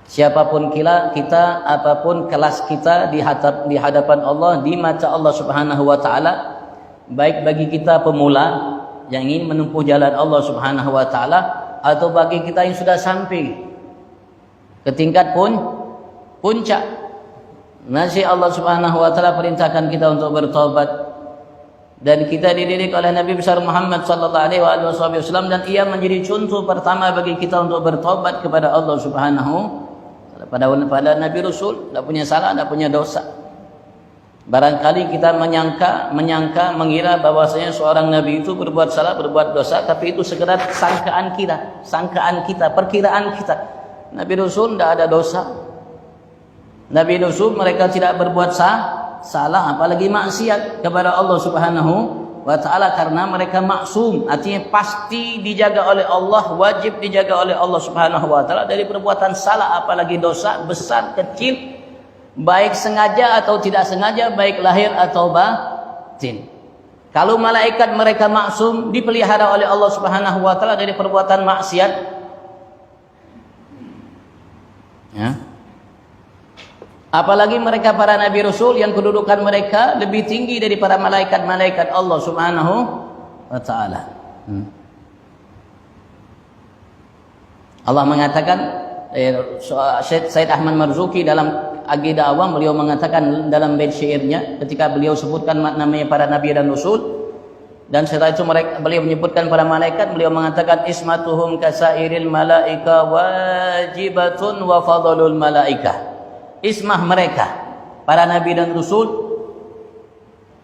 Siapapun kita, apapun kelas kita di hadapan Allah, di mata Allah Subhanahu wa taala, baik bagi kita pemula yang ingin menempuh jalan Allah Subhanahu wa taala atau bagi kita yang sudah sampai ke tingkat puncak. Masih Allah Subhanahu wa taala perintahkan kita untuk bertobat, dan kita dididik oleh Nabi besar Muhammad sallallahu alaihi wasallam, dan ia menjadi contoh pertama bagi kita untuk bertobat kepada Allah Subhanahu pada Nabi Rasul, tidak punya salah, tidak punya dosa. Barangkali kita mengira bahwasanya seorang Nabi itu berbuat salah, berbuat dosa, tapi itu sekedar sangkaan kita, perkiraan kita. Nabi Rasul tidak ada dosa. Nabi Rasul mereka tidak berbuat salah, apalagi maksiat kepada Allah Subhanahu wa ta'ala, karena mereka maksum, artinya pasti dijaga oleh Allah, wajib dijaga oleh Allah Subhanahu wa ta'ala dari perbuatan salah, apalagi dosa besar kecil, baik sengaja atau tidak sengaja, baik lahir atau batin. Kalau malaikat mereka maksum, dipelihara oleh Allah Subhanahu wa ta'ala dari perbuatan maksiat, ya, apalagi mereka para Nabi Rasul yang kedudukan mereka lebih tinggi daripada malaikat-malaikat Allah Subhanahu wa ta'ala. Allah mengatakan, Syed Ahmad Marzuki dalam Aqidah Awam, beliau mengatakan dalam bait syairnya ketika beliau sebutkan namanya para Nabi dan Rasul, dan setelah itu beliau menyebutkan para malaikat, beliau mengatakan ismatuhum kasairil malaika wajibatun wa fadlul malaika. Ismah mereka para nabi dan rasul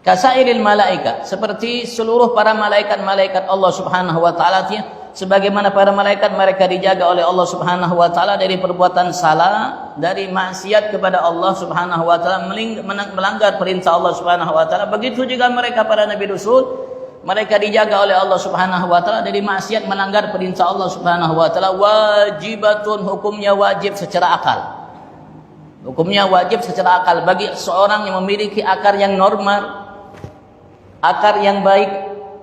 kasairil malaika, seperti seluruh para malaikat-malaikat Allah Subhanahu wa taala, sebagaimana para malaikat mereka dijaga oleh Allah Subhanahu wa taala dari perbuatan salah, dari maksiat kepada Allah Subhanahu wa taala, melanggar perintah Allah Subhanahu wa taala. Begitu juga mereka para nabi rasul, mereka dijaga oleh Allah Subhanahu wa taala dari maksiat, melanggar perintah Allah Subhanahu wa taala. Wajibatun, hukumnya wajib secara akal. Hukumnya wajib secara akal bagi seorang yang memiliki akar yang normal, akar yang baik,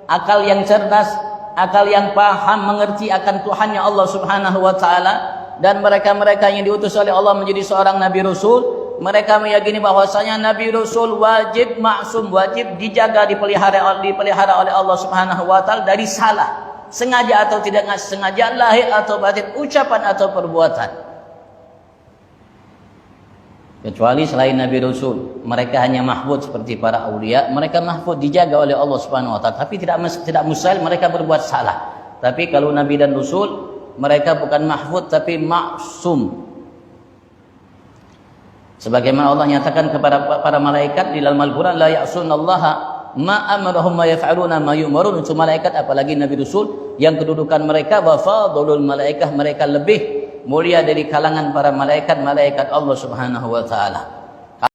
akal yang cerdas, akal yang paham, mengerti akan Tuhannya Allah Subhanahu wa taala. Dan mereka-mereka yang diutus oleh Allah menjadi seorang Nabi Rasul, mereka meyakini bahwasanya Nabi Rasul wajib maksum, wajib dijaga, dipelihara oleh Allah Subhanahu wa taala dari salah, sengaja atau tidak sengaja, lahir atau batin, ucapan atau perbuatan. Kecuali selain Nabi Rasul, mereka hanya mahfud seperti para aulia, mereka mahfud dijaga oleh Allah Subhanahu wa taala, tapi tidak mustahil mereka berbuat salah. Tapi kalau Nabi dan Rasul, mereka bukan mahfud tapi maksum. Sebagaimana Allah nyatakan kepada para malaikat di dalam Al-Qur'an, la ya'sunallaha ma amarahum ma yaf'aluna ma yu'marun. Itu malaikat, apalagi Nabi Rasul yang kedudukan mereka wa fadlul malaikah, mereka lebih mulia dari kalangan para malaikat Allah Subhanahu wa taala.